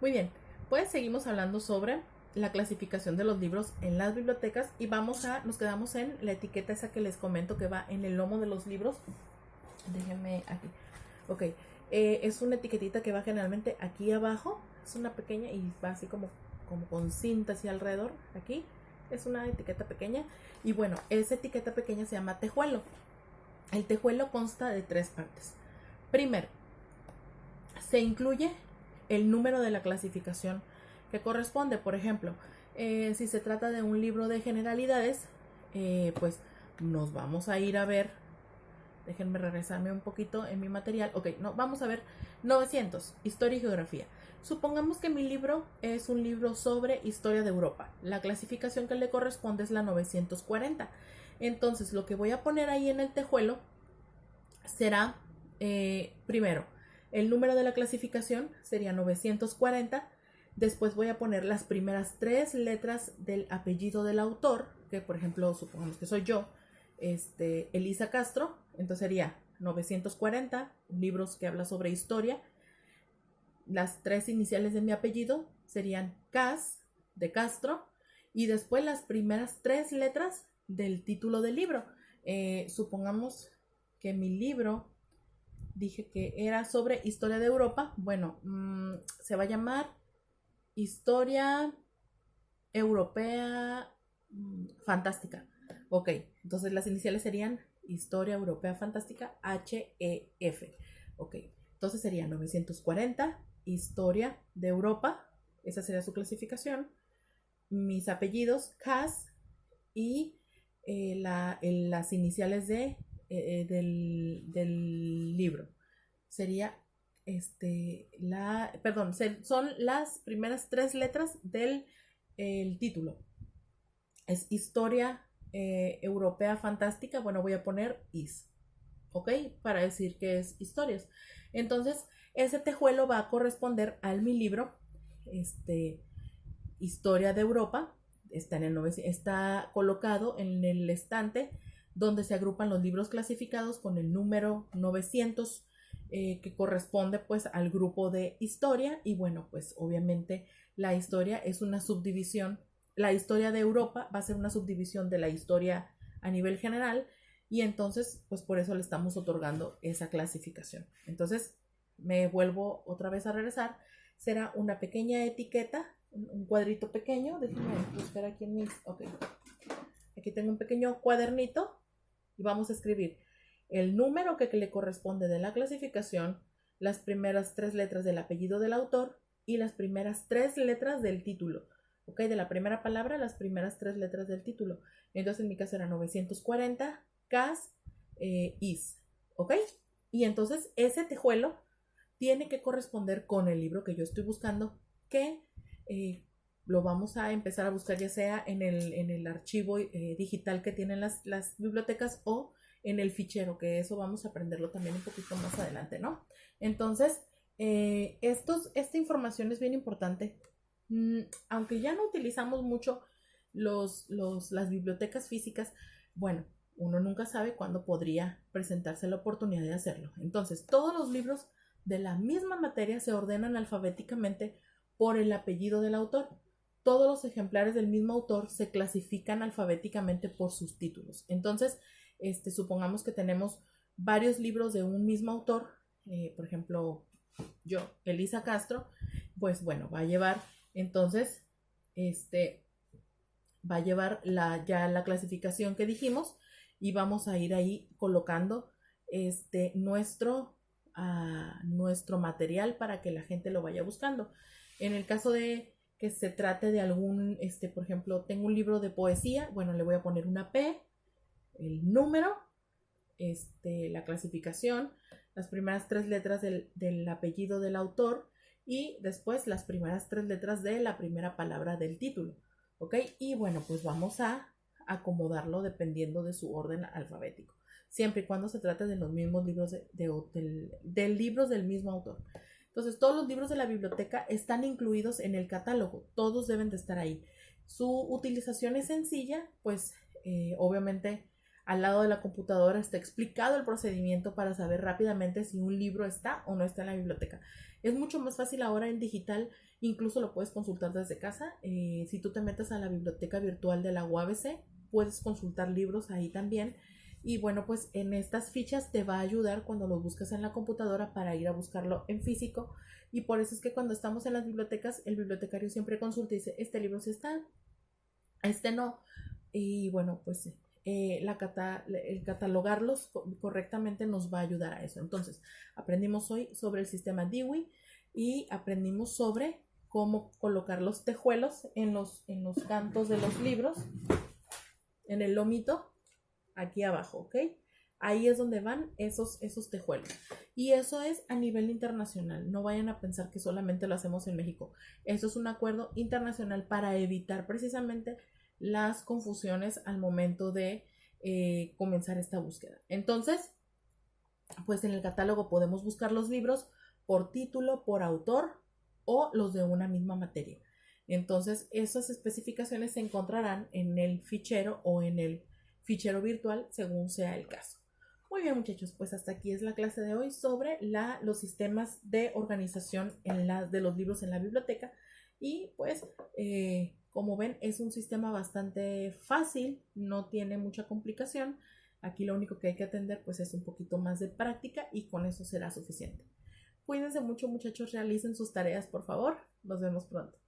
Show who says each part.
Speaker 1: Muy bien, pues seguimos hablando sobre la clasificación de los libros en las bibliotecas y nos quedamos en la etiqueta esa que les comento que va en el lomo de los libros. Déjenme aquí. Ok, es una etiquetita que va generalmente aquí abajo, es una pequeña y va así como con cinta hacia alrededor, aquí. Es una etiqueta pequeña y bueno, esa etiqueta pequeña se llama tejuelo. El tejuelo consta de tres partes. Primero, se incluye el número de la clasificación que corresponde. Por ejemplo, si se trata de un libro de generalidades, pues nos vamos a ir a ver. Déjenme regresarme un poquito en mi material. Ok, no, vamos a ver 900, Historia y Geografía. Supongamos que mi libro es un libro sobre historia de Europa. La clasificación que le corresponde es la 940. Entonces, lo que voy a poner ahí en el tejuelo será, primero, el número de la clasificación sería 940. Después voy a poner las primeras tres letras del apellido del autor, que por ejemplo, supongamos que soy yo, Elisa Castro. Entonces sería 940, libros que habla sobre historia. Las tres iniciales de mi apellido serían Cas, de Castro, y después las primeras tres letras del título del libro. Supongamos que mi libro dije que era sobre historia de Europa. Bueno, se va a llamar Historia Europea Fantástica. Ok, entonces las iniciales serían Historia Europea Fantástica, HEF. Ok, entonces sería 940, Historia de Europa, esa sería su clasificación. Mis apellidos, Cas, y las iniciales del libro. Sería perdón, son las primeras tres letras del el título. Es Historia Europea Fantástica. Bueno, voy a poner IS, ¿ok? Para decir que es historias. Entonces, ese tejuelo va a corresponder al mi libro, Historia de Europa. Está colocado en el estante donde se agrupan los libros clasificados con el número 900, que corresponde pues al grupo de historia. Y bueno, pues obviamente la historia es una subdivisión. La historia de Europa va a ser una subdivisión de la historia a nivel general, y entonces pues por eso le estamos otorgando esa clasificación. Entonces me vuelvo otra vez a regresar. Será una pequeña etiqueta, un cuadrito pequeño. Déjenme buscar aquí en mis... Ok, aquí tengo un pequeño cuadernito y vamos a escribir el número que le corresponde de la clasificación, las primeras tres letras del apellido del autor y las primeras tres letras del título. Ok, de la primera palabra, las primeras tres letras del título. Entonces en mi caso era 940, Cas, Is. Ok, y entonces ese tejuelo tiene que corresponder con el libro que yo estoy buscando, que lo vamos a empezar a buscar ya sea en el archivo digital que tienen las bibliotecas, o en el fichero, que eso vamos a aprenderlo también un poquito más adelante, ¿no? Entonces, esta información es bien importante. Aunque ya no utilizamos mucho las bibliotecas físicas, bueno, uno nunca sabe cuándo podría presentarse la oportunidad de hacerlo. Entonces, todos los libros de la misma materia se ordenan alfabéticamente por el apellido del autor. Todos los ejemplares del mismo autor se clasifican alfabéticamente por sus títulos. Entonces, supongamos que tenemos varios libros de un mismo autor, por ejemplo, yo, Elisa Castro, pues bueno, va a llevar entonces, va a llevar ya la clasificación que dijimos, y vamos a ir ahí colocando nuestro material para que la gente lo vaya buscando. En el caso de que se trate de algún, por ejemplo, tengo un libro de poesía, bueno, le voy a poner una P, el número, la clasificación, las primeras tres letras del apellido del autor, y después las primeras tres letras de la primera palabra del título, ¿ok? Y bueno, pues vamos a acomodarlo dependiendo de su orden alfabético, siempre y cuando se trate de los mismos libros de libros del mismo autor. Entonces, todos los libros de la biblioteca están incluidos en el catálogo, todos deben de estar ahí. Su utilización es sencilla, pues obviamente Al lado de la computadora está explicado el procedimiento para saber rápidamente si un libro está o no está en la biblioteca. Es mucho más fácil ahora en digital, incluso lo puedes consultar desde casa. Si tú te metes a la biblioteca virtual de la UABC, puedes consultar libros ahí también. Y bueno, pues en estas fichas te va a ayudar cuando lo buscas en la computadora para ir a buscarlo en físico. Y por eso es que cuando estamos en las bibliotecas, el bibliotecario siempre consulta y dice, este libro sí está, este no. Y bueno, pues el catalogarlos correctamente nos va a ayudar a eso. Entonces, aprendimos hoy sobre el sistema Dewey y aprendimos sobre cómo colocar los tejuelos en los cantos de los libros, en el lomito, aquí abajo, ¿ok? Ahí es donde van esos tejuelos. Y eso es a nivel internacional. No vayan a pensar que solamente lo hacemos en México. Eso es un acuerdo internacional para evitar precisamente las confusiones al momento de comenzar esta búsqueda. Entonces, pues en el catálogo podemos buscar los libros por título, por autor o los de una misma materia. Entonces, esas especificaciones se encontrarán en el fichero o en el fichero virtual según sea el caso. Muy bien, muchachos, pues hasta aquí es la clase de hoy sobre los sistemas de organización de los libros en la biblioteca. Y pues, como ven, es un sistema bastante fácil, no tiene mucha complicación. Aquí lo único que hay que atender pues es un poquito más de práctica y con eso será suficiente. Cuídense mucho, muchachos, realicen sus tareas, por favor. Nos vemos pronto.